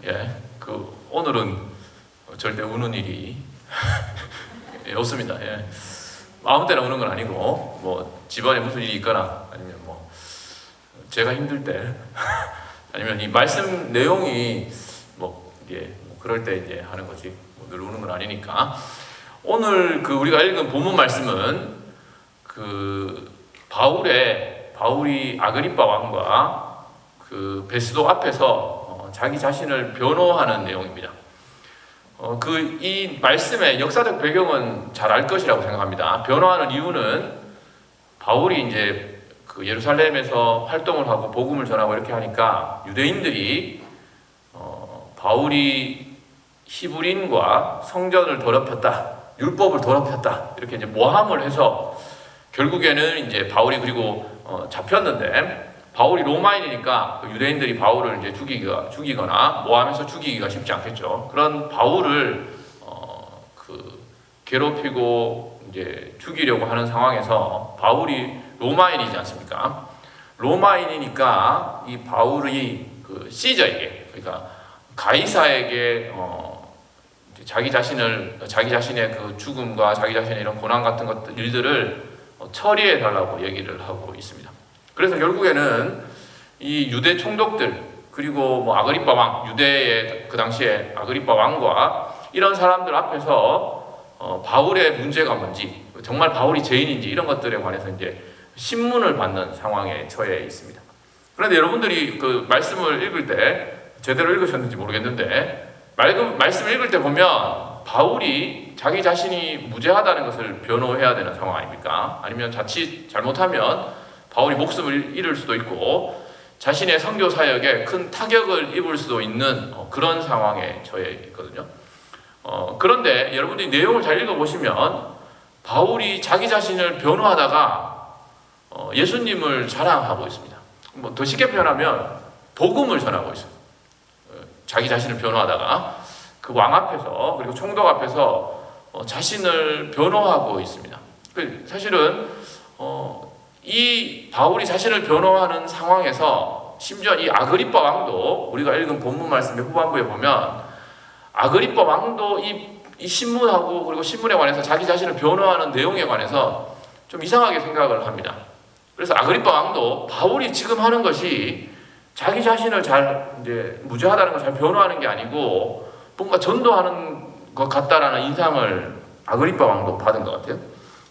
예, 오늘은 절대 우는 일이 예, 없습니다. 예. 아무 때나 우는 건 아니고, 뭐 집안에 무슨 일이 있거나 아니면 뭐 제가 힘들 때 아니면 이 말씀 내용이 뭐 그럴 때 이제 하는 거지, 늘 우는 건 아니니까. 오늘 우리가 읽은 본문 말씀은 바울이 아그리빠 왕과 베스도 앞에서 자기 자신을 변호하는 내용입니다. 이 말씀의 역사적 배경은 잘 알 것이라고 생각합니다. 변호하는 이유는 바울이 이제 예루살렘에서 활동을 하고 복음을 전하고 이렇게 하니까 유대인들이 바울이 히브리인과 성전을 더럽혔다, 율법을 더럽혔다, 이렇게 이제 모함을 해서 결국에는 이제 바울이 그리고 잡혔는데, 바울이 로마인이니까 유대인들이 바울을 이제 죽이거나 모함해서 죽이기가 쉽지 않겠죠. 그런 바울을 괴롭히고 이제 죽이려고 하는 상황에서, 바울이 로마인이지 않습니까? 로마인이니까 이 바울이 시저에게, 그러니까 가이사에게 자기 자신의 죽음과 자기 자신의 이런 고난 같은 일들을 처리해 달라고 얘기를 하고 있습니다. 그래서 결국에는 이 유대 총독들, 그리고 뭐 아그리빠 왕, 유대의 그 당시에 아그리빠 왕과 이런 사람들 앞에서 바울의 문제가 뭔지, 정말 바울이 죄인인지 이런 것들에 관해서 이제 신문을 받는 상황에 처해 있습니다. 그런데 여러분들이 말씀을 읽을 때 제대로 읽으셨는지 모르겠는데, 말씀을 읽을 때 보면 바울이 자기 자신이 무죄하다는 것을 변호해야 되는 상황 아닙니까? 아니면 자칫 잘못하면 바울이 목숨을 잃을 수도 있고 자신의 선교 사역에 큰 타격을 입을 수도 있는 그런 상황에 처해 있거든요. 그런데 여러분들이 내용을 잘 읽어보시면 바울이 자기 자신을 변호하다가 예수님을 자랑하고 있습니다. 뭐 더 쉽게 표현하면 복음을 전하고 있어요. 자기 자신을 변호하다가 그 왕 앞에서, 그리고 총독 앞에서 자신을 변호하고 있습니다. 사실은 이 바울이 자신을 변호하는 상황에서 심지어 이 아그리빠 왕도, 우리가 읽은 본문 말씀의 후반부에 보면 아그리빠 왕도 이 신문하고 그리고 신문에 관해서 자기 자신을 변호하는 내용에 관해서 좀 이상하게 생각을 합니다. 그래서 아그리빠 왕도 바울이 지금 하는 것이 자기 자신을 이제 무죄하다는 걸 잘 변호하는 게 아니고 뭔가 전도하는 것 같다라는 인상을 아그리빠 왕도 받은 것 같아요.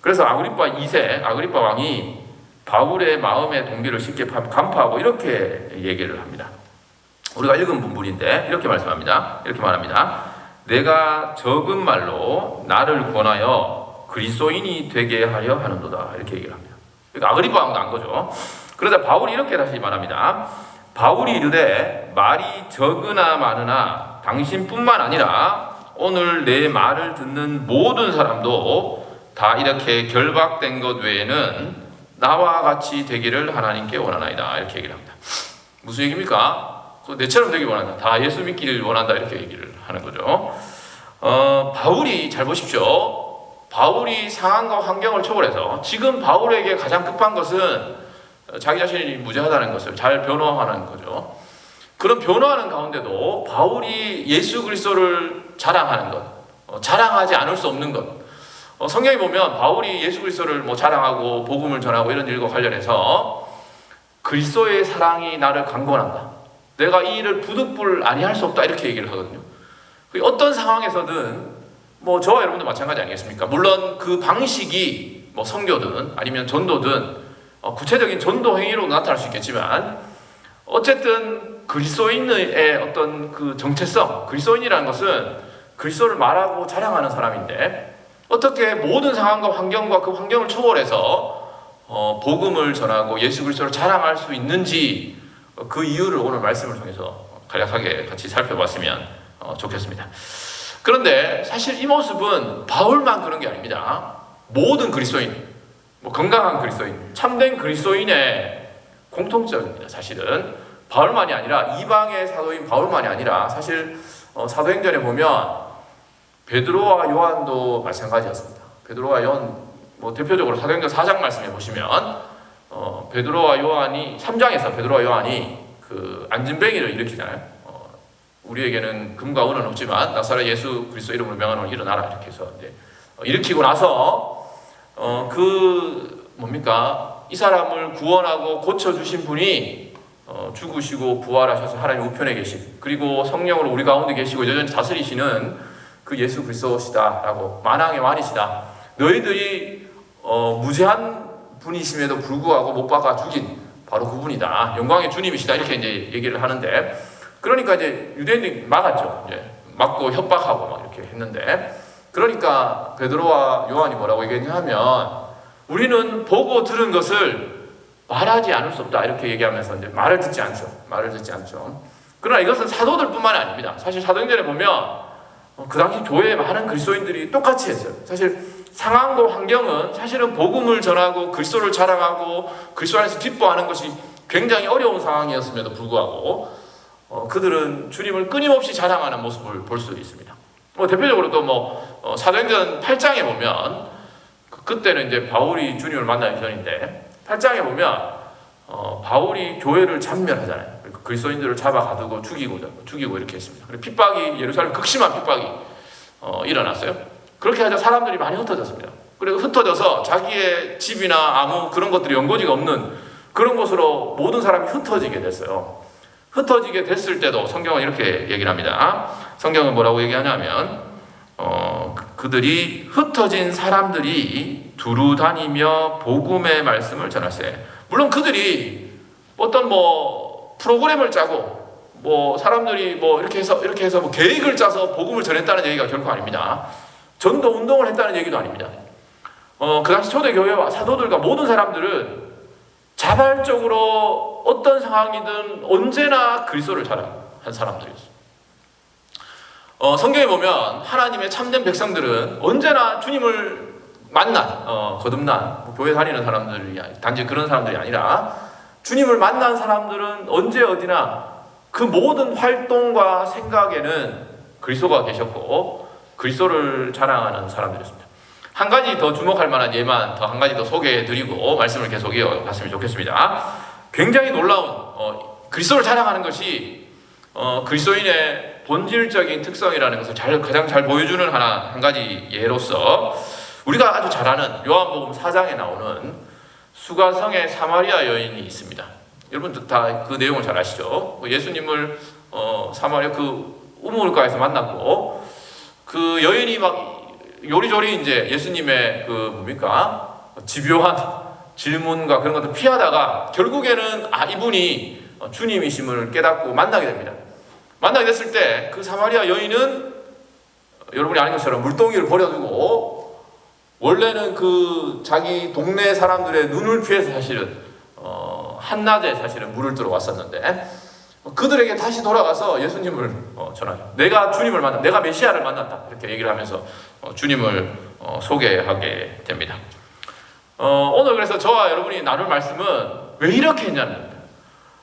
그래서 아그리빠 2세, 아그리빠 왕이 바울의 마음의 동기를 쉽게 간파하고 이렇게 얘기를 합니다. 우리가 읽은 본문인데 이렇게 말씀합니다. 이렇게 말합니다. 내가 적은 말로 나를 권하여 그리스도인이 되게 하려 하는도다, 이렇게 얘기를 합니다. 그러니까 아그리빠 왕도 한 거죠. 그러자 바울이 이렇게 다시 말합니다. 바울이 이르되 말이 적으나 많으나 당신뿐만 아니라 오늘 내 말을 듣는 모든 사람도 다 이렇게 결박된 것 외에는 나와 같이 되기를 하나님께 원하나이다, 이렇게 얘기를 합니다. 무슨 얘기입니까? 내처럼 되길 원한다, 다 예수 믿기를 원한다, 이렇게 얘기를 하는 거죠. 바울이, 잘 보십시오. 바울이 상황과 환경을 초월해서 지금 바울에게 가장 급한 것은 자기 자신이 무죄하다는 것을 잘 변호하는 거죠. 그런 변호하는 가운데도 바울이 예수 그리스도를 자랑하는 것, 자랑하지 않을 수 없는 것, 성경에 보면 바울이 예수 그리스도를 자랑하고 복음을 전하고 이런 일과 관련해서 그리스도의 사랑이 나를 강권한다, 내가 이 일을 부득불 아니할 수 없다, 이렇게 얘기를 하거든요. 어떤 상황에서든 저와 여러분도 마찬가지 아니겠습니까? 물론 그 방식이 선교든 아니면 전도든 구체적인 전도 행위로 나타날 수 있겠지만, 어쨌든 그리스도인의 어떤 그 정체성, 그리스도인이라는 것은 그리스도를 말하고 자랑하는 사람인데, 어떻게 모든 상황과 환경과 그 환경을 초월해서 복음을 전하고 예수 그리스도를 자랑할 수 있는지, 그 이유를 오늘 말씀을 통해서 간략하게 같이 살펴봤으면 좋겠습니다. 그런데 사실 이 모습은 바울만 그런 게 아닙니다. 모든 그리스도인, 건강한 그리스도인, 참된 그리스도인의 공통점입니다. 사실은 바울만이 아니라, 이방의 사도인 바울만이 아니라, 사실 사도행전에 보면 베드로와 요한도 마찬가지였습니다. 베드로와 요한, 대표적으로 사도행전 4장 말씀에 보시면 베드로와 요한이, 3장에서 베드로와 요한이 그 안진뱅이를 일으키잖아요. 우리에게는 금과 은은 없지만 나사렛 예수 그리스도 이름으로 명하노니 일어나라 이렇게 해서 이제 일으키고 나서 이 사람을 구원하고 고쳐주신 분이 죽으시고 부활하셔서 하나님 우편에 계신, 그리고 성령으로 우리 가운데 계시고 여전히 다스리시는 그 예수 그리스도시다라고, 만왕의 만이시다. 너희들이 무죄한 분이심에도 불구하고 못 박아 죽인 바로 그분이다. 영광의 주님이시다. 이렇게 이제 얘기를 하는데, 그러니까 이제 유대인들이 막았죠. 이제 막고 협박하고 막 이렇게 했는데, 그러니까 베드로와 요한이 뭐라고 얘기했냐면, 우리는 보고 들은 것을 말하지 않을 수 없다 이렇게 얘기하면서 이제 말을 듣지 않죠. 그러나 이것은 사도들뿐만이 아닙니다. 사실 사도행전에 보면 그 당시 교회에 많은 그리스도인들이 똑같이 했어요. 사실 상황과 환경은 사실은 복음을 전하고 그리스도를 자랑하고 그리스도 안에서 기뻐하는 것이 굉장히 어려운 상황이었음에도 불구하고 그들은 주님을 끊임없이 자랑하는 모습을 볼 수 있습니다. 대표적으로 또 사도행전 8장에 보면 그때는 이제 바울이 주님을 만나기 전인데 8장에 보면 바울이 교회를 잔멸하잖아요. 그리스도인들을 잡아 가두고 죽이고 이렇게 했습니다. 그리고 핍박이, 예루살렘 극심한 핍박이 일어났어요. 그렇게 하자 사람들이 많이 흩어졌습니다. 그리고 흩어져서 자기의 집이나 아무 그런 것들이 연고지가 없는 그런 곳으로 모든 사람이 흩어지게 됐어요. 흩어지게 됐을 때도 성경은 이렇게 얘기를 합니다. 성경은 뭐라고 얘기하냐면 그들이 흩어진 사람들이 두루 다니며 복음의 말씀을 전하세. 물론 그들이 어떤 프로그램을 짜고 사람들이 이렇게 해서 계획을 짜서 복음을 전했다는 얘기가 결코 아닙니다. 전도 운동을 했다는 얘기도 아닙니다. 그 당시 초대교회와 사도들과 모든 사람들은 자발적으로 어떤 상황이든 언제나 그리스도를 자랑한 사람들이었습니다. 성경에 보면 하나님의 참된 백성들은 언제나 주님을 거듭난 교회 다니는 사람들이 단지 그런 사람들이 아니라 주님을 만난 사람들은 언제 어디나 그 모든 활동과 생각에는 그리스도가 계셨고 그리스도를 자랑하는 사람들이었습니다. 한 가지 더 주목할 만한 예만 더 한 가지 더 소개해드리고 말씀을 계속 이어갔으면 좋겠습니다. 굉장히 놀라운 그리스도를 자랑하는 것이 그리스도인의 본질적인 특성이라는 것을 가장 잘 보여주는 한 가지 예로서 우리가 아주 잘 아는 요한복음 4장에 나오는 수가성의 사마리아 여인이 있습니다. 여러분들 다 그 내용을 잘 아시죠? 예수님을 사마리아 그 우물가에서 만났고 그 여인이 막 요리조리 이제 예수님의 집요한 질문과 그런 것들 피하다가 결국에는 이분이 주님이심을 깨닫고 만나게 됩니다. 만나게 됐을 때 그 사마리아 여인은 여러분이 아는 것처럼 물동이를 버려두고 원래는 그 자기 동네 사람들의 눈을 피해서 사실은 한낮에 사실은 물을 들어 왔었는데 그들에게 다시 돌아가서 예수님을 전하죠. 내가 주님을 만났다. 내가 메시아를 만났다. 이렇게 얘기를 하면서 주님을 소개하게 됩니다. 오늘 그래서 저와 여러분이 나눌 말씀은 왜 이렇게 했냐는 겁니다.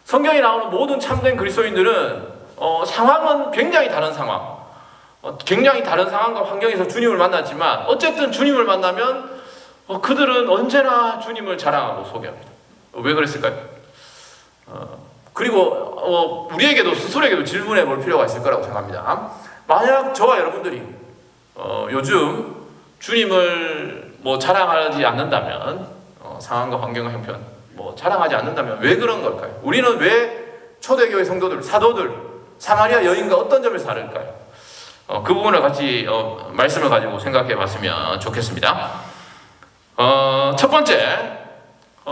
성경에 나오는 모든 참된 그리스도인들은 상황은 굉장히 다른 상황, 굉장히 다른 상황과 환경에서 주님을 만났지만 어쨌든 주님을 만나면 그들은 언제나 주님을 자랑하고 소개합니다. 왜 그랬을까요? 그리고 우리에게도 스스로에게도 질문해 볼 필요가 있을 거라고 생각합니다. 만약 저와 여러분들이 요즘 주님을 자랑하지 않는다면 상황과 환경과 형편 자랑하지 않는다면 왜 그런 걸까요? 우리는 왜 초대교회 성도들, 사도들, 사마리아 여인과 어떤 점에서 다를까요? 그 부분을 같이 말씀을 가지고 생각해 봤으면 좋겠습니다. 첫 번째,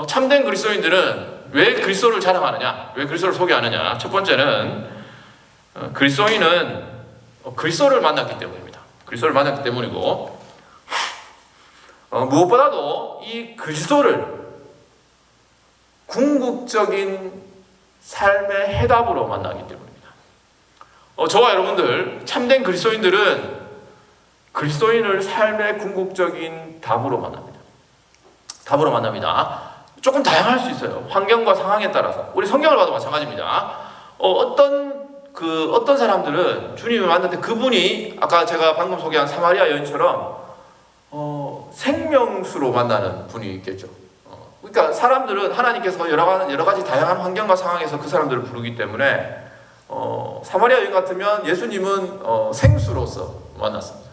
참된 그리스도인들은 왜 그리스도를 자랑하느냐? 왜 그리스도를 소개하느냐? 첫 번째는 그리스도인은 그리스도를 만났기 때문입니다. 그리스도를 만났기 때문이고 무엇보다도 이 그리스도를 궁극적인 삶의 해답으로 만나기 때문입니다. 저와 여러분들 참된 그리스도인들은 그리스도인을 삶의 궁극적인 답으로 만납니다. 답으로 만납니다. 조금 다양할 수 있어요. 환경과 상황에 따라서. 우리 성경을 봐도 마찬가지입니다. 어떤 사람들은 주님을 만났는데 그분이 아까 제가 방금 소개한 사마리아 여인처럼 생명수로 만나는 분이 있겠죠. 그러니까 사람들은 하나님께서 여러 가지 다양한 환경과 상황에서 그 사람들을 부르기 때문에 사마리아 여인 같으면 예수님은 생수로서 만났습니다.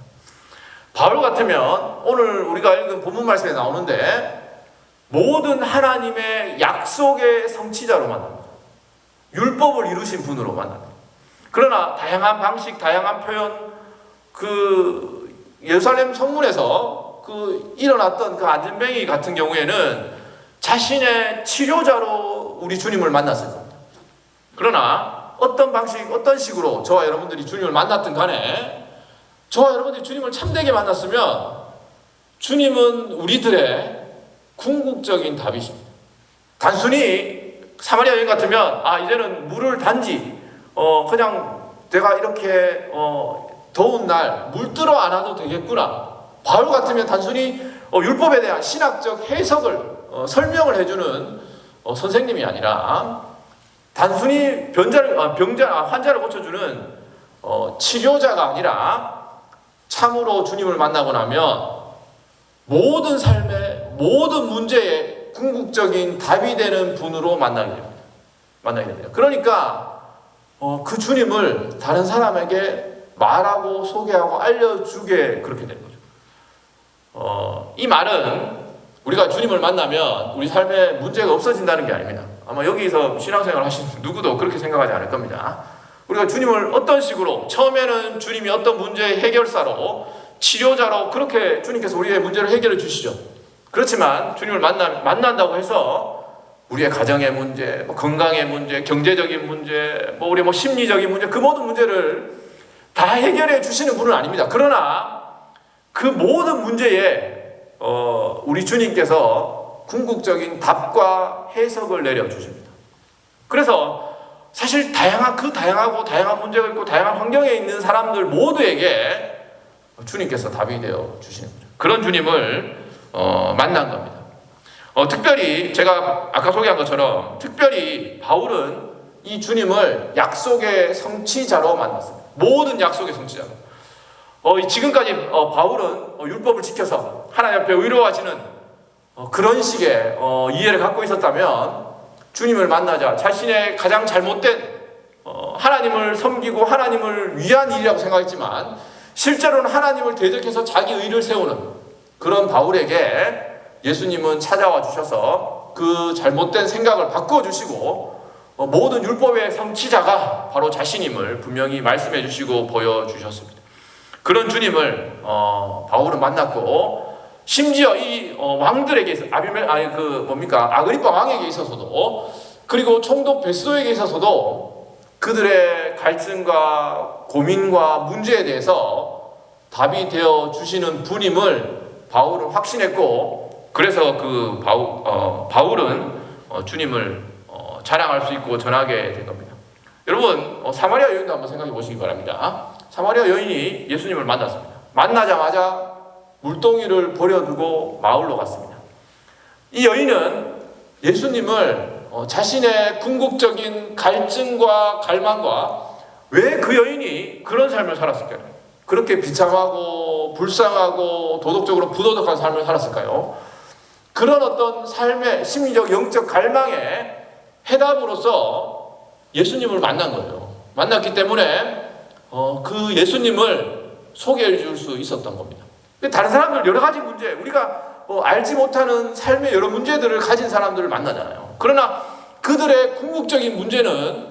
바울 같으면 오늘 우리가 읽은 본문 말씀에 나오는데 모든 하나님의 약속의 성취자로 만납니다. 율법을 이루신 분으로 만납니다. 그러나 다양한 방식, 다양한 표현, 그 예루살렘 성문에서 그 일어났던 그 안전뱅이 같은 경우에는 자신의 치료자로 우리 주님을 만났을 겁니다. 그러나 어떤 방식, 어떤 식으로 저와 여러분들이 주님을 만났든 간에 저와 여러분들이 주님을 참되게 만났으면 주님은 우리들의 궁극적인 답이십니다. 단순히 사마리아 여인 같으면 이제는 물을 단지 그냥 내가 이렇게 더운 날 물들어 안아도 되겠구나. 바울 같으면 단순히 율법에 대한 신학적 해석을 설명을 해주는 선생님이 아니라 단순히 환자를 고쳐주는 치료자가 아니라 참으로 주님을 만나고 나면 모든 삶의 모든 문제에 궁극적인 답이 되는 분으로 만나게 됩니다. 그러니까 그 주님을 다른 사람에게 말하고 소개하고 알려주게 그렇게 되는 거죠. 이 말은 우리가 주님을 만나면 우리 삶에 문제가 없어진다는 게 아닙니다. 아마 여기서 신앙생활 하시는 누구도 그렇게 생각하지 않을 겁니다. 우리가 주님을 어떤 식으로 처음에는 주님이 어떤 문제의 해결사로 치료자로 그렇게 주님께서 우리의 문제를 해결해 주시죠. 그렇지만 주님을 만난다고 해서 우리의 가정의 문제, 건강의 문제, 경제적인 문제, 우리의 심리적인 문제, 그 모든 문제를 다 해결해 주시는 분은 아닙니다. 그러나 그 모든 문제에 우리 주님께서 궁극적인 답과 해석을 내려주십니다. 그래서 사실 다양하고 다양한 문제가 있고 다양한 환경에 있는 사람들 모두에게 주님께서 답이 되어 주시는 거죠. 그런 주님을 만난 겁니다. 특별히 제가 아까 소개한 것처럼 특별히 바울은 이 주님을 약속의 성취자로 만났습니다. 모든 약속의 성취자로. 지금까지 바울은 율법을 지켜서 하나님 앞에 의로워지는 그런 식의 이해를 갖고 있었다면 주님을 만나자 자신의 가장 잘못된 하나님을 섬기고 하나님을 위한 일이라고 생각했지만 실제로는 하나님을 대적해서 자기 의를 세우는 그런 바울에게 예수님은 찾아와 주셔서 그 잘못된 생각을 바꾸어 주시고 모든 율법의 성취자가 바로 자신임을 분명히 말씀해 주시고 보여주셨습니다. 그런 주님을 바울은 만났고 심지어 이 왕들에게 아그리빠 왕에게 있어서도 그리고 총독 베스도에게 있어서도 그들의 갈증과 고민과 문제에 대해서 답이 되어 주시는 분임을 바울은 확신했고 그래서 그 바울은 주님을 자랑할 수 있고 전하게 된 겁니다. 여러분 사마리아 여인도 한번 생각해 보시기 바랍니다. 사마리아 여인이 예수님을 만났습니다. 만나자마자 물동이를 버려두고 마을로 갔습니다. 이 여인은 예수님을 자신의 궁극적인 갈증과 갈망과 왜 그 여인이 그런 삶을 살았을까요? 그렇게 비참하고 불쌍하고 도덕적으로 부도덕한 삶을 살았을까요? 그런 어떤 삶의 심리적 영적 갈망의 해답으로서 예수님을 만난 거예요. 만났기 때문에 그 예수님을 소개해 줄 수 있었던 겁니다. 다른 사람들 여러 가지 문제, 우리가 알지 못하는 삶의 여러 문제들을 가진 사람들을 만나잖아요. 그러나 그들의 궁극적인 문제는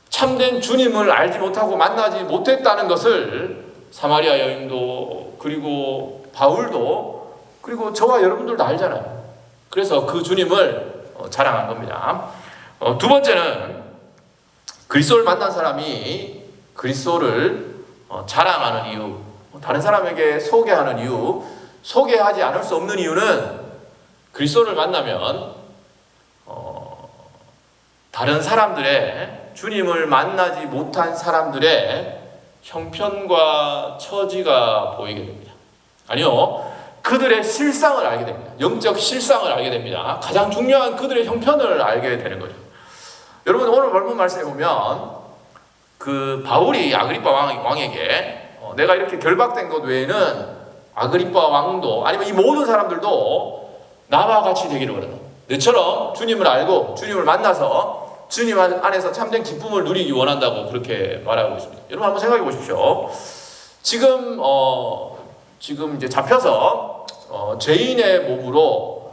참된 주님을 알지 못하고 만나지 못했다는 것을 사마리아 여인도 그리고 바울도 그리고 저와 여러분들도 알잖아요. 그래서 그 주님을 자랑한 겁니다. 두 번째는 그리스도를 만난 사람이 그리스도를 자랑하는 이유, 다른 사람에게 소개하는 이유, 소개하지 않을 수 없는 이유는 그리스도를 만나면 다른 사람들의 주님을 만나지 못한 사람들의 형편과 처지가 보이게 됩니다. 아니요, 그들의 실상을 알게 됩니다. 영적 실상을 알게 됩니다. 가장 중요한 그들의 형편을 알게 되는 거죠. 여러분 오늘 본문 말씀에 보면 그 바울이 아그리빠 왕에게 내가 이렇게 결박된 것 외에는 아그리빠 왕도 아니면 이 모든 사람들도 나와 같이 되기를 원한다. 너처럼 주님을 알고 주님을 만나서 주님 안에서 참된 기쁨을 누리기 원한다고 그렇게 말하고 있습니다. 여러분 한번 생각해 보십시오. 지금 이제 잡혀서 죄인의 몸으로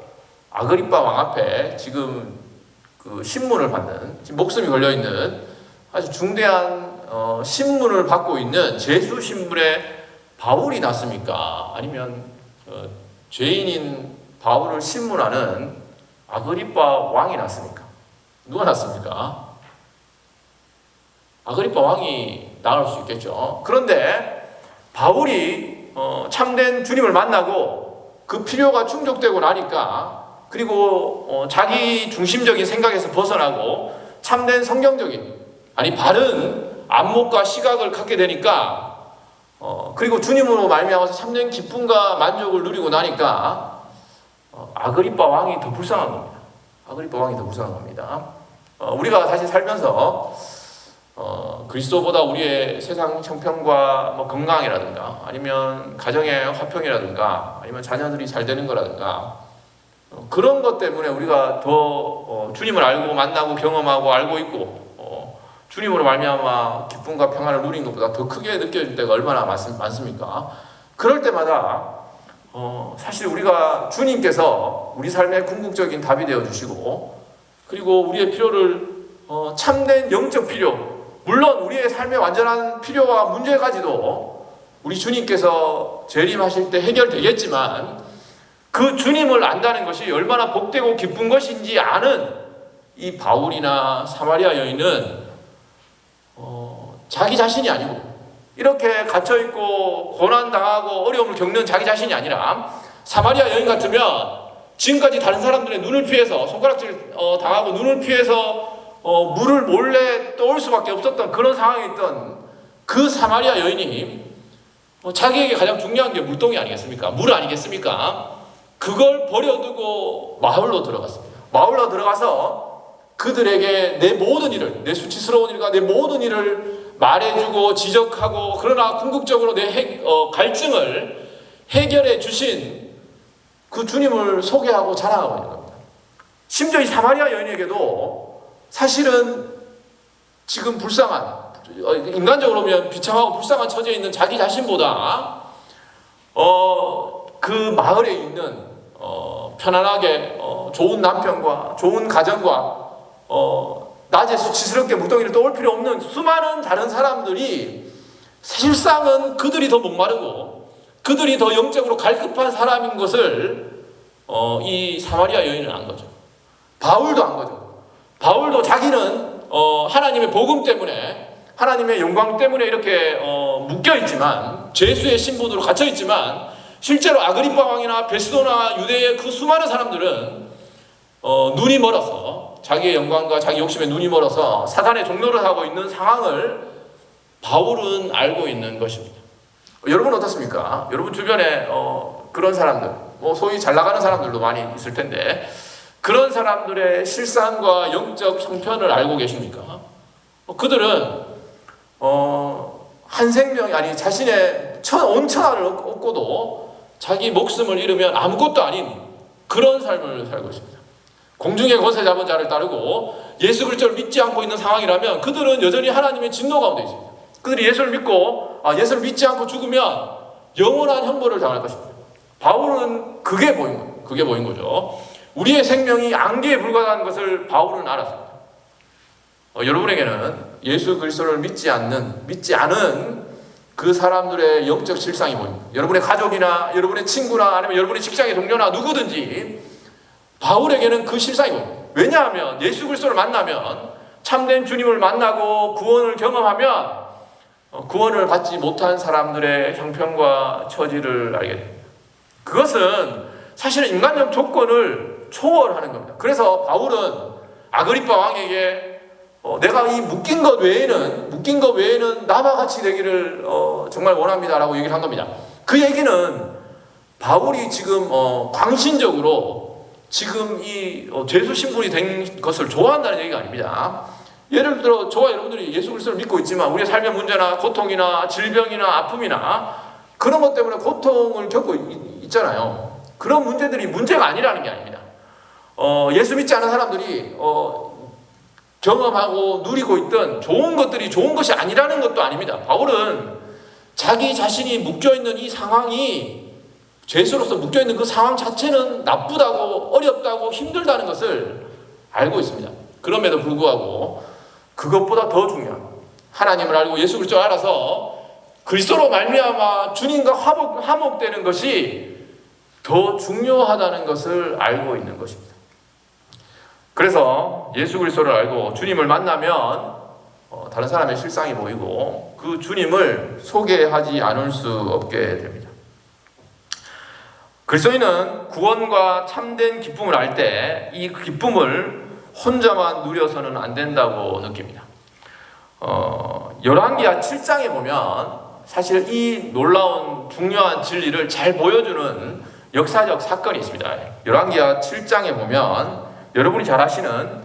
아그리빠 왕 앞에 지금 그 신문을 받는, 지금 목숨이 걸려 있는 아주 중대한 신문을 받고 있는 제수 신분의 바울이 낫습니까? 아니면 죄인인 바울을 신문하는 아그리빠 왕이 낫습니까? 누가 낫습니까? 아그리빠 왕이 나을 수 있겠죠. 그런데 바울이 참된 주님을 만나고 그 필요가 충족되고 나니까, 그리고 자기 중심적인 생각에서 벗어나고 참된 성경적인, 아니 바른 안목과 시각을 갖게 되니까, 그리고 주님으로 말미암아서 참된 기쁨과 만족을 누리고 나니까 아그리빠 왕이 더 불쌍한 겁니다. 아그리빠 왕이 더 불쌍한 겁니다. 우리가 사실 살면서 그리스도보다 우리의 세상 형편과 뭐 건강이라든가, 아니면 가정의 화평이라든가, 아니면 자녀들이 잘 되는 거라든가, 그런 것 때문에 우리가 더 주님을 알고 만나고 경험하고 알고 있고, 주님으로 말미암아 기쁨과 평안을 누린 것보다 더 크게 느껴질 때가 얼마나 많습니까? 그럴 때마다 사실 우리가 주님께서 우리 삶의 궁극적인 답이 되어 주시고, 그리고 우리의 필요를 참된 영적 필요, 물론 우리의 삶의 완전한 필요와 문제까지도 우리 주님께서 재림하실 때 해결되겠지만, 그 주님을 안다는 것이 얼마나 복되고 기쁜 것인지 아는 이 바울이나 사마리아 여인은 자기 자신이 아니고, 이렇게 갇혀있고 고난당하고 어려움을 겪는 자기 자신이 아니라, 사마리아 여인 같으면 지금까지 다른 사람들의 눈을 피해서 손가락질 당하고 눈을 피해서 물을 몰래 떠올 수밖에 없었던 그런 상황에 있던 그 사마리아 여인이 자기에게 가장 중요한 게 물동이 아니겠습니까? 물 아니겠습니까? 그걸 버려두고 마을로 들어갔습니다. 마을로 들어가서 그들에게 내 모든 일을, 내 수치스러운 일과 내 모든 일을 말해주고 지적하고, 그러나 궁극적으로 내 갈증을 해결해 주신 그 주님을 소개하고 자랑하고 있는 겁니다. 심지어 이 사마리아 여인에게도 사실은 지금 불쌍한, 인간적으로 보면 비참하고 불쌍한 처지에 있는 자기 자신보다 그 마을에 있는 편안하게 좋은 남편과 좋은 가정과 낮에 수치스럽게 물동이를 떠올 필요 없는 수많은 다른 사람들이, 사실상은 그들이 더 목마르고 그들이 더 영적으로 갈급한 사람인 것을 이 사마리아 여인은 안 거죠. 바울도 안 거죠. 바울도 자기는 하나님의 복음 때문에, 하나님의 영광 때문에 이렇게 묶여있지만, 죄수의 신분으로 갇혀있지만, 실제로 아그리빠 왕이나 베스도나 유대의 그 수많은 사람들은 눈이 멀어서, 자기의 영광과 자기 욕심에 눈이 멀어서 사단의 종노를 하고 있는 상황을 바울은 알고 있는 것입니다. 여러분 어떻습니까? 여러분 주변에 그런 사람들, 소위 잘 나가는 사람들도 많이 있을 텐데, 그런 사람들의 실상과 영적 형편을 알고 계십니까? 그들은 한 생명이, 아니 자신의 온 천하를 얻고도 자기 목숨을 잃으면 아무것도 아닌 그런 삶을 살고 있습니다. 공중의 것에 잡은 자를 따르고 예수 그리스도를 믿지 않고 있는 상황이라면 그들은 여전히 하나님의 진노 가운데 있습니다. 그들이 예수를 믿고 예수를 믿지 않고 죽으면 영원한 형벌을 당할 것입니다. 바울은 그게 보인 거죠. 우리의 생명이 안개에 불과한 것을 바울은 알았습니다. 여러분에게는 예수 그리스도를 믿지 않은 그 사람들의 영적 실상이 보입니다. 여러분의 가족이나 여러분의 친구나 아니면 여러분의 직장의 동료나 누구든지 바울에게는 그 실상이 보입니다. 왜냐하면 예수 그리스도를 만나면, 참된 주님을 만나고 구원을 경험하면 구원을 받지 못한 사람들의 형편과 처지를 알게 됩니다. 그것은 사실은 인간적 조건을 초월하는 겁니다. 그래서 바울은 아그리빠 왕에게 내가 이 묶인 것 외에는 나와 같이 되기를 정말 원합니다라고 얘기를 한 겁니다. 그 얘기는 바울이 지금 광신적으로 지금 이 죄수 신분이 된 것을 좋아한다는 얘기가 아닙니다. 예를 들어 저와 여러분들이 예수 그리스도를 믿고 있지만 우리의 삶의 문제나 고통이나 질병이나 아픔이나 그런 것 때문에 고통을 겪고 있잖아요. 그런 문제들이 문제가 아니라는 게 아닙니다. 예수 믿지 않은 사람들이 경험하고 누리고 있던 좋은 것들이 좋은 것이 아니라는 것도 아닙니다. 바울은 자기 자신이 묶여있는 이 상황이, 죄수로서 묶여있는 그 상황 자체는 나쁘다고 어렵다고 힘들다는 것을 알고 있습니다. 그럼에도 불구하고 그것보다 더 중요한 하나님을 알고 예수 그리스도를 알아서 그리스도로 말미암아 주님과 화목되는 것이 더 중요하다는 것을 알고 있는 것입니다. 그래서 예수 그리스도를 알고 주님을 만나면 다른 사람의 실상이 보이고 그 주님을 소개하지 않을 수 없게 됩니다. 그리스도인은 구원과 참된 기쁨을 알 때 이 기쁨을 혼자만 누려서는 안 된다고 느낍니다. 열왕기하 7장에 보면 사실 이 놀라운 중요한 진리를 잘 보여주는 역사적 사건이 있습니다. 열왕기하 7장에 보면 여러분이 잘 아시는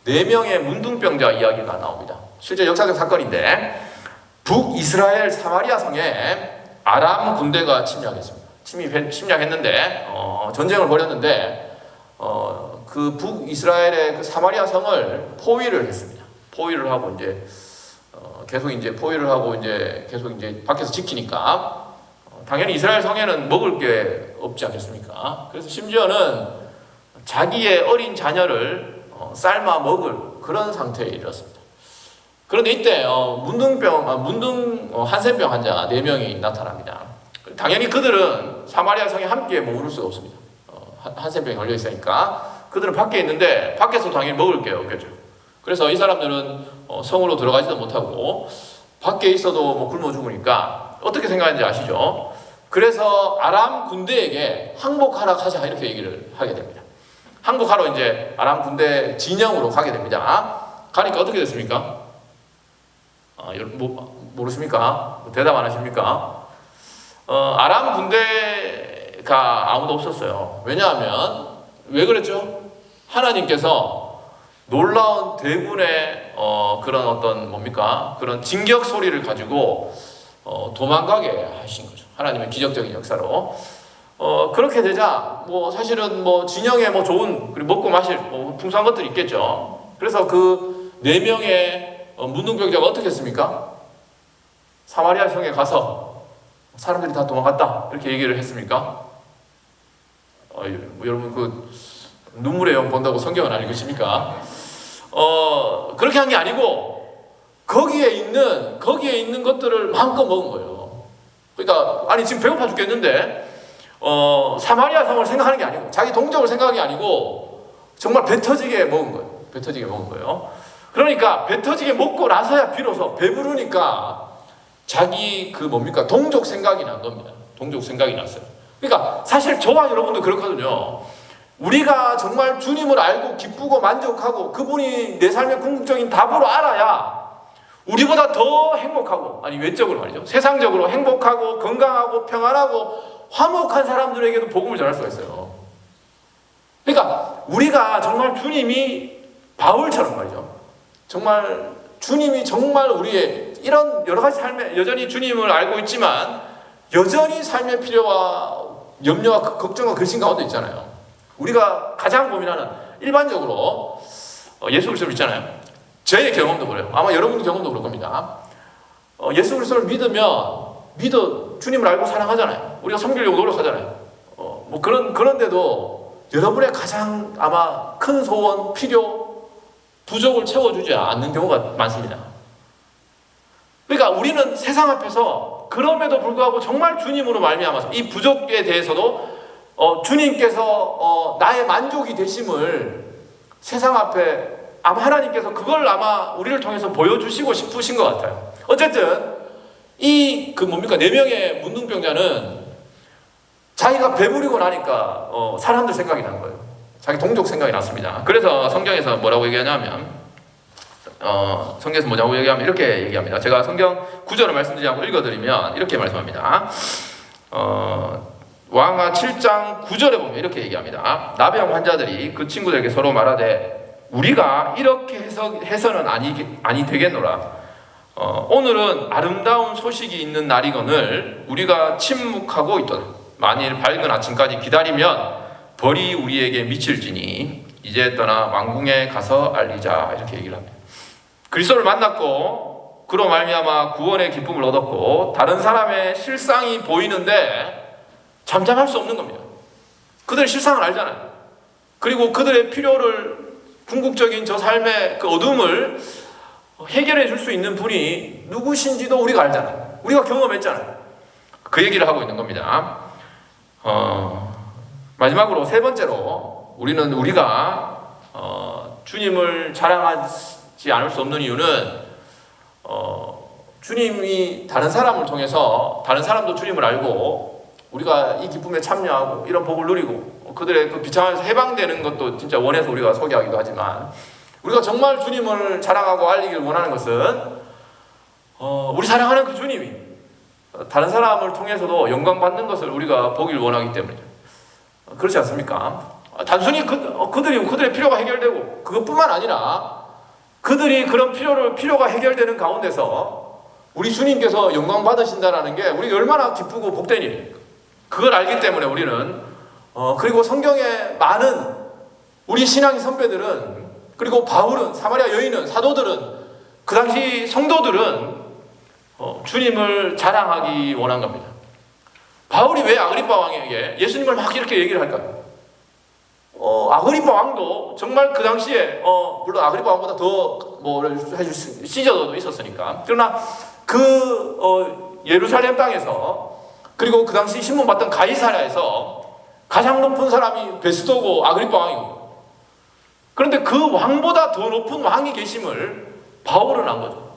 4명의 문둥병자 이야기가 나옵니다. 실제 역사적 사건인데 북이스라엘 사마리아 성에 아람 군대가 침략했는데 전쟁을 벌였는데 그 북이스라엘의 그 사마리아 성을 포위를 했습니다. 포위를 하고 계속 포위를 하고 계속 밖에서 지키니까 당연히 이스라엘 성에는 먹을 게 없지 않겠습니까? 그래서 심지어는 자기의 어린 자녀를 삶아 먹을 그런 상태에 이르렀습니다. 그런데 이때 한센병 환자 4명이 나타납니다. 당연히 그들은 사마리아 성에 함께 머무를 수가 없습니다. 한센병이 걸려 있으니까 그들은 밖에 있는데 밖에서 당연히 먹을 게 없겠죠. 그래서 이 사람들은 성으로 들어가지도 못하고 밖에 있어도 굶어 죽으니까 어떻게 생각하는지 아시죠? 그래서 아람 군대에게 항복하라 하자 이렇게 얘기를 하게 됩니다. 항복하러 아람 군대 진영으로 가게 됩니다. 가니까 어떻게 됐습니까? 모르십니까? 대답 안 하십니까? 아람 군대가 아무도 없었어요. 왜냐하면 왜 그랬죠? 하나님께서 놀라운 대군의 그런 진격 소리를 가지고 도망가게 하신 거죠. 하나님의 기적적인 역사로. 그렇게 되자 사실은 진영에 좋은 그리고 먹고 마실 풍성한 것들이 있겠죠. 그래서 그 4명의 문둥병자가 어떻게 했습니까? 사마리아 성에 가서 사람들이 다 도망갔다 이렇게 얘기를 했습니까? 여러분 그 눈물의 영 본다고 성경은 안 읽으십니까? 그렇게 한 게 아니고 거기에 있는 것들을 마음껏 먹은 거예요. 그러니까 지금 배고파 죽겠는데 사마리아 성을 생각하는 게 아니고 자기 동족을 생각하는 게 아니고 정말 배 터지게 먹은 거예요. 배 터지게 먹은 거예요. 그러니까 배 터지게 먹고 나서야 비로소 배부르니까 자기 동족 생각이 난 겁니다. 동족 생각이 났어요. 그러니까 사실 저와 여러분도 그렇거든요. 우리가 정말 주님을 알고 기쁘고 만족하고 그분이 내 삶의 궁극적인 답으로 알아야 우리보다 더 행복하고, 외적으로 말이죠. 세상적으로 행복하고 건강하고 평안하고 화목한 사람들에게도 복음을 전할 수가 있어요. 그러니까 우리가 정말 주님이 바울처럼 말이죠. 정말 주님이 정말 우리의 이런 여러 가지 삶에 여전히 주님을 알고 있지만 여전히 삶의 필요와 염려와 걱정과 근심 가운데 있잖아요. 우리가 가장 고민하는 일반적으로 예수 그리스도를 믿잖아요. 저의 경험도 그래요. 아마 여러분의 경험도 그럴 겁니다. 예수 그리스도를 주님을 알고 사랑하잖아요. 우리가 섬기려고 노력하잖아요. 그런데도 여러분의 가장 아마 큰 소원, 필요, 부족을 채워주지 않는 경우가 많습니다. 그러니까 우리는 세상 앞에서 그럼에도 불구하고 정말 주님으로 말미암아서 이 부족에 대해서도 주님께서 나의 만족이 되심을 세상 앞에 아마 하나님께서 그걸 아마 우리를 통해서 보여주시고 싶으신 것 같아요. 어쨌든 이 4명의 문둥병자는 자기가 배부리고 나니까 사람들 생각이 난 거예요. 자기 동족 생각이 났습니다. 그래서 성경에서 뭐라고 얘기하냐면 이렇게 얘기합니다. 제가 성경 구절을 말씀드리지 않고 읽어드리면 이렇게 말씀합니다. 왕하 7장 9절에 보면 이렇게 얘기합니다. 나병 환자들이 그 친구들에게 서로 말하되 우리가 이렇게 해서는 아니 되겠노라. 오늘은 아름다운 소식이 있는 날이거늘 우리가 침묵하고 있도다. 만일 밝은 아침까지 기다리면 벌이 우리에게 미칠지니 이제 떠나 왕궁에 가서 알리자 이렇게 얘기를 합니다. 그리스도를 만났고 그로 말미암아 구원의 기쁨을 얻었고 다른 사람의 실상이 보이는데 잠잠할 수 없는 겁니다. 그들의 실상을 알잖아요. 그리고 그들의 필요를 궁극적인 저 삶의 그 어둠을 해결해 줄 수 있는 분이 누구신지도 우리가 알잖아요. 우리가 경험했잖아요. 그 얘기를 하고 있는 겁니다. 마지막으로 세 번째로 우리가 주님을 자랑하지 않을 수 없는 이유는 주님이 다른 사람을 통해서 다른 사람도 주님을 알고 우리가 이 기쁨에 참여하고 이런 복을 누리고 그들의 그 비참함에서 해방되는 것도 진짜 원해서 우리가 소개하기도 하지만 우리가 정말 주님을 자랑하고 알리길 원하는 것은 우리 사랑하는 그 주님이 다른 사람을 통해서도 영광 받는 것을 우리가 보길 원하기 때문이죠. 그렇지 않습니까? 단순히 그들의 필요가 해결되고 그것뿐만 아니라 그들이 그런 필요가 해결되는 가운데서 우리 주님께서 영광 받으신다는 게 우리가 얼마나 기쁘고 복된 일입니까? 그걸 알기 때문에 우리는 그리고 성경에 많은 우리 신앙의 선배들은 그리고 바울은 사마리아 여인은 사도들은 그 당시 성도들은 주님을 자랑하기 원한 겁니다. 바울이 왜 아그리빠 왕에게 예수님을 막 이렇게 얘기를 할까요? 아그리빠 왕도 정말 그 당시에 물론 아그리빠 왕보다 더 시저도 있었으니까 그러나 그 예루살렘 땅에서 그리고 그 당시 신문받던 가이사랴에서 가장 높은 사람이 베스도고 아그리빠 왕이고 그런데 그 왕보다 더 높은 왕이 계심을 바울은 안 거죠.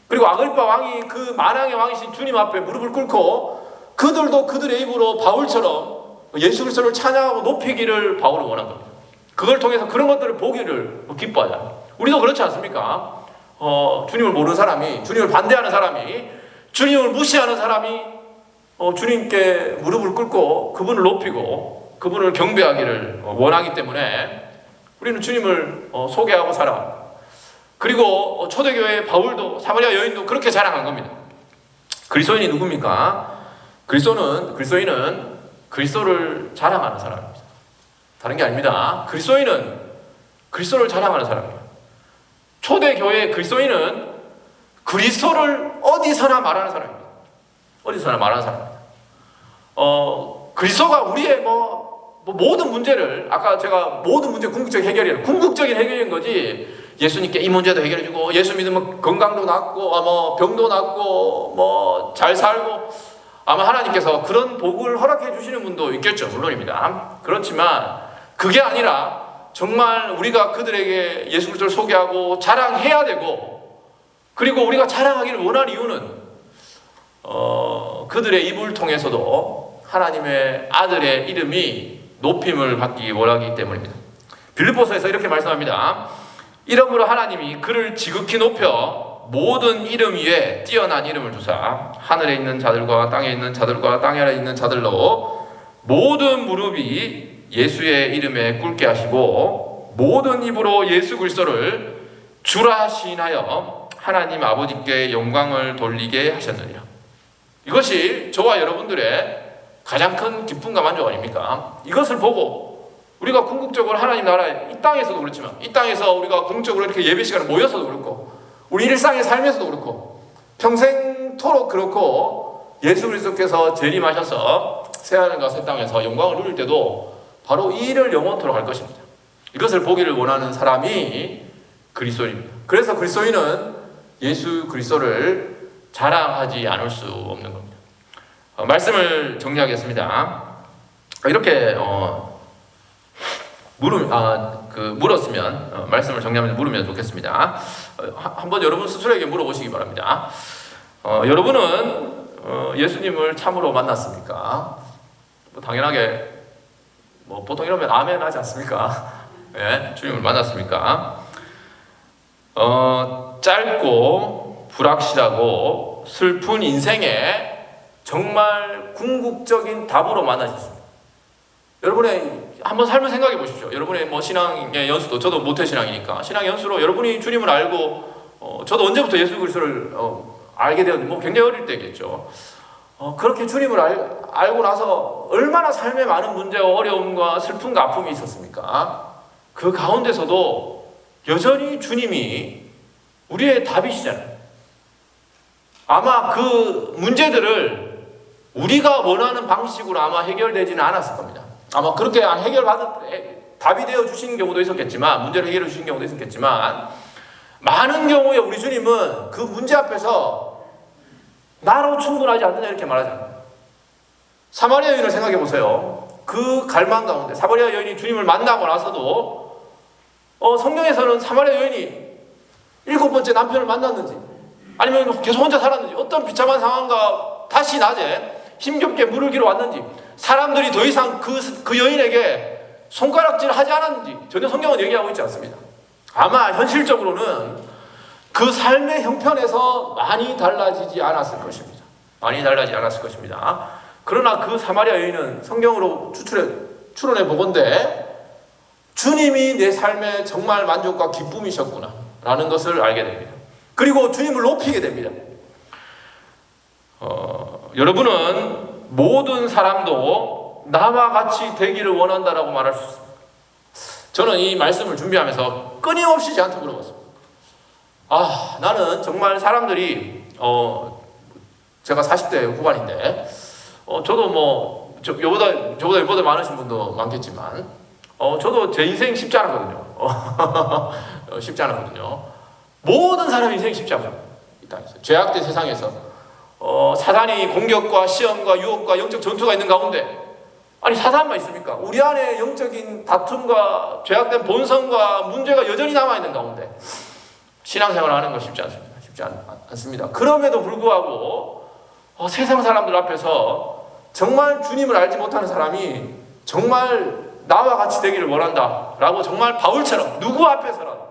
그리고 아그리빠 왕이 그 만왕의 왕이신 주님 앞에 무릎을 꿇고 그들도 그들의 입으로 바울처럼 예수 그리스도를 찬양하고 높이기를 바울은 원한 겁니다. 그걸 통해서 그런 것들을 보기를 기뻐하잖아요. 우리도 그렇지 않습니까? 주님을 모르는 사람이 주님을 반대하는 사람이 주님을 무시하는 사람이 주님께 무릎을 꿇고 그분을 높이고 그분을 경배하기를 원하기 때문에 우리는 주님을 소개하고 살아갑니다. 그리고 초대교회 바울도 사마리아 여인도 그렇게 자랑한 겁니다. 그리스도인이 누굽니까? 그리스도인은 그리스도를 자랑하는 사람입니다. 다른 게 아닙니다. 그리스도인은 그리스도를 자랑하는 사람이에요. 초대교회 그리스도인은 그리스도를 어디서나 말하는 사람입니다. 어디서나 말하는 사람입니다. 그리스도가 우리의 모든 문제를 아까 제가 모든 문제 궁극적인 해결인 거지 예수님께 이 문제도 해결해주고 예수 믿으면 건강도 낫고 병도 낫고 잘 살고 아마 하나님께서 그런 복을 허락해 주시는 분도 있겠죠. 물론입니다. 그렇지만 그게 아니라 정말 우리가 그들에게 예수 그리스도를 소개하고 자랑해야 되고 그리고 우리가 자랑하기를 원하는 이유는 그들의 입을 통해서도 하나님의 아들의 이름이 높임을 받기 원하기 때문입니다. 빌립보서에서 이렇게 말씀합니다. 이러므로 하나님이 그를 지극히 높여 모든 이름 위에 뛰어난 이름을 주사 하늘에 있는 자들과 땅에 있는 자들과 땅 아래에 있는 자들로 모든 무릎이 예수의 이름에 꿇게 하시고 모든 입으로 예수 그리스도를 주라 시인하여 하나님 아버지께 영광을 돌리게 하셨느니라. 이것이 저와 여러분들의 가장 큰 기쁨과 만족 아닙니까? 이것을 보고 우리가 궁극적으로 하나님 나라에 이 땅에서도 그렇지만 이 땅에서 우리가 공적으로 이렇게 예배 시간에 모여서도 그렇고 우리 일상의 삶에서도 그렇고 평생토록 그렇고 예수 그리스도께서 재림하셔서 새하늘과 새 땅에서 영광을 누릴 때도 바로 이 일을 영원토록 할 것입니다. 이것을 보기를 원하는 사람이 그리스도인입니다. 그래서 그리스도인은 예수 그리스도를 자랑하지 않을 수 없는 겁니다. 말씀을 정리하겠습니다. 이렇게 물었으면 말씀을 정리하면서 물으면 좋겠습니다. 한번 여러분 스스로에게 물어보시기 바랍니다. 여러분은 예수님을 참으로 만났습니까? 당연하게 보통 이러면 아멘 하지 않습니까? 네, 주님을 만났습니까? 짧고 불확실하고 슬픈 인생에 정말 궁극적인 답으로 만나셨습니다. 여러분의 한번 삶을 생각해 보십시오. 여러분의 신앙의 연수도 저도 모태신앙이니까 신앙 연수로 여러분이 주님을 알고 저도 언제부터 예수 그리스도를 알게 되었는지 굉장히 어릴 때겠죠. 그렇게 주님을 알고 나서 얼마나 삶에 많은 문제와 어려움과 슬픔과 아픔이 있었습니까? 그 가운데서도 여전히 주님이 우리의 답이시잖아요. 아마 그 문제들을 우리가 원하는 방식으로 아마 해결되지는 않았을 겁니다. 아마 그렇게 답이 되어 주시는 경우도 있었겠지만, 문제를 해결해 주시는 경우도 있었겠지만, 많은 경우에 우리 주님은 그 문제 앞에서 나로 충분하지 않느냐 이렇게 말하잖아요. 사마리아 여인을 생각해 보세요. 그 갈망 가운데 사마리아 여인이 주님을 만나고 나서도 성경에서는 사마리아 여인이 7번째 남편을 만났는지 아니면 계속 혼자 살았는지, 어떤 비참한 상황과 다시 낮에 힘겹게 물을 기러 왔는지, 사람들이 더 이상 그 여인에게 손가락질 하지 않았는지 전혀 성경은 얘기하고 있지 않습니다. 아마 현실적으로는 그 삶의 형편에서 많이 달라지지 않았을 것입니다. 많이 달라지지 않았을 것입니다. 그러나 그 사마리아 여인은 성경으로 추론해 보건대 주님이 내 삶의 정말 만족과 기쁨이셨구나 라는 것을 알게 됩니다. 그리고 주님을 높이게 됩니다. 여러분은 모든 사람도 나와 같이 되기를 원한다라고 말할 수 있습니다. 저는 이 말씀을 준비하면서 끊임없이 저한테 물어봤습니다. 나는 정말 사람들이 제가 40대 후반인데 저도 저보다 많으신 분도 많겠지만 저도 제 인생 쉽지 않았거든요. 쉽지 않았거든요. 모든 사람 인생이 쉽지 않아요. 이 땅에서 죄악된 세상에서 사단이 공격과 시험과 유혹과 영적 전투가 있는 가운데, 아니 사단만 있습니까? 우리 안에 영적인 다툼과 죄악된 본성과 문제가 여전히 남아있는 가운데 신앙생활을 하는 건 쉽지 않습니다. 쉽지 않습니다. 그럼에도 불구하고 세상 사람들 앞에서 정말 주님을 알지 못하는 사람이 정말 나와 같이 되기를 원한다라고 정말 바울처럼 누구 앞에서라도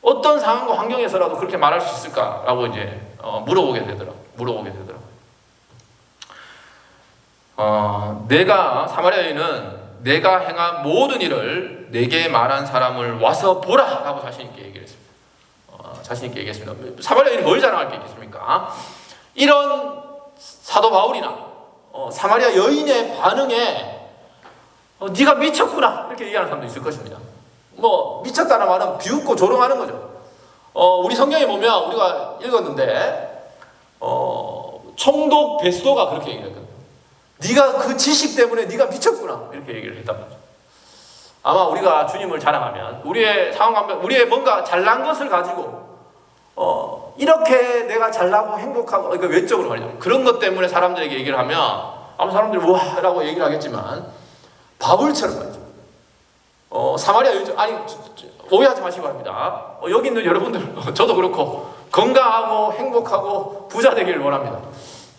어떤 상황과 환경에서라도 그렇게 말할 수 있을까라고 이제 물어보게 되더라고요. 사마리아 여인은 내가 행한 모든 일을 내게 말한 사람을 와서 보라라고 자신 있게 얘기했습니다. 사마리아 여인이 뭘 자랑할 게 있겠습니까? 이런 사도 바울이나 사마리아 여인의 반응에 네가 미쳤구나 이렇게 얘기하는 사람도 있을 것입니다. 미쳤다는 말은 비웃고 조롱하는 거죠. 우리 성경에 보면 우리가 읽었는데 총독 베스도가 그렇게 얘기를 했거든요. 네가 그 지식 때문에 네가 미쳤구나 이렇게 얘기를 했단 말이죠. 아마 우리가 주님을 자랑하면 우리의 상황하면 우리의 뭔가 잘난 것을 가지고 이렇게 내가 잘나고 행복하고, 그러니까 외적으로 말이죠. 그런 것 때문에 사람들에게 얘기를 하면 아마 사람들이 와 라고 얘기를 하겠지만, 바울처럼 말이죠. 사마리아 여인, 아니 오해하지 마시기 바랍니다. 여기 있는 여러분들, 저도 그렇고 건강하고 행복하고 부자 되기를 원합니다.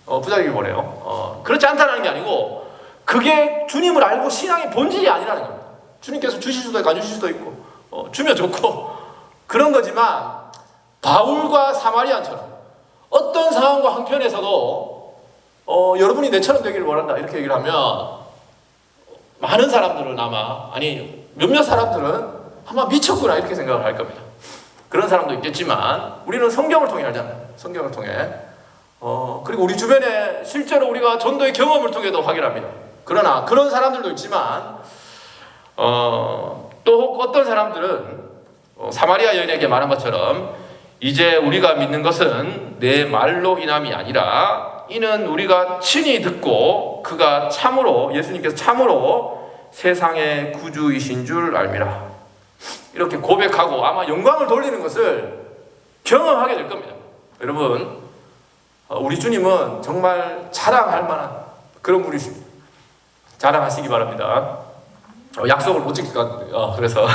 부자 되기를 원해요. 그렇지 않다는 게 아니고 그게 주님을 알고 신앙의 본질이 아니라는 겁니다. 주님께서 주실 수도 있고 안 주실 수도 있고 주면 좋고 그런 거지만, 바울과 사마리아처럼 어떤 상황과 한편에서도 여러분이 내처럼 되기를 원한다 이렇게 얘기를 하면 많은 사람들은 몇몇 사람들은 아마 미쳤구나 이렇게 생각을 할 겁니다. 그런 사람도 있겠지만 우리는 성경을 통해 알잖아요. 성경을 통해 그리고 우리 주변에 실제로 우리가 전도의 경험을 통해도 확인합니다. 그러나 그런 사람들도 있지만 또 어떤 사람들은 사마리아 여인에게 말한 것처럼 이제 우리가 믿는 것은 내 말로 인함이 아니라 이는 우리가 친히 듣고 그가 참으로, 예수님께서 참으로 세상의 구주이신 줄 알미라 이렇게 고백하고 아마 영광을 돌리는 것을 경험하게 될 겁니다. 여러분, 우리 주님은 정말 자랑할 만한 그런 분이십니다. 자랑하시기 바랍니다. 약속을 못 지킬 것 같은데 그래서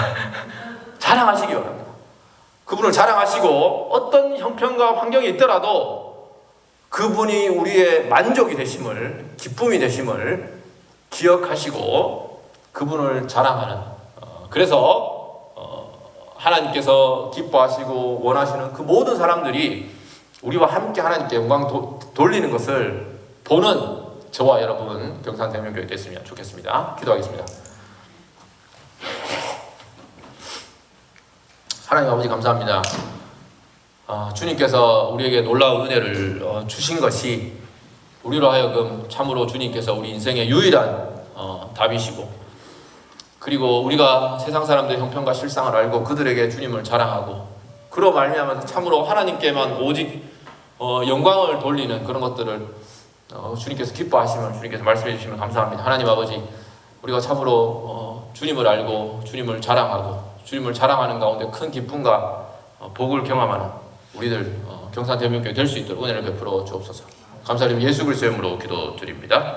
자랑하시기 바랍니다. 그분을 자랑하시고 어떤 형편과 환경이 있더라도 그분이 우리의 만족이 되심을, 기쁨이 되심을 기억하시고 그분을 자랑하는, 그래서 하나님께서 기뻐하시고 원하시는 그 모든 사람들이 우리와 함께 하나님께 영광 돌리는 것을 보는 저와 여러분 경산대명교회 됐으면 좋겠습니다. 기도하겠습니다. 하나님 아버지 감사합니다. 주님께서 우리에게 놀라운 은혜를 주신 것이 우리로 하여금 참으로 주님께서 우리 인생의 유일한 답이시고, 그리고 우리가 세상 사람들의 형편과 실상을 알고 그들에게 주님을 자랑하고 그로 말미암아서 참으로 하나님께만 오직 영광을 돌리는 그런 것들을 주님께서 기뻐하시면 주님께서 말씀해 주시면 감사합니다. 하나님 아버지, 우리가 참으로 주님을 알고 주님을 자랑하고 주님을 자랑하는 가운데 큰 기쁨과 복을 경험하는 우리들 경산대명교회 될 수 있도록 은혜를 베풀어 주옵소서. 감사드리며 예수 그리스도의 이름으로 기도드립니다.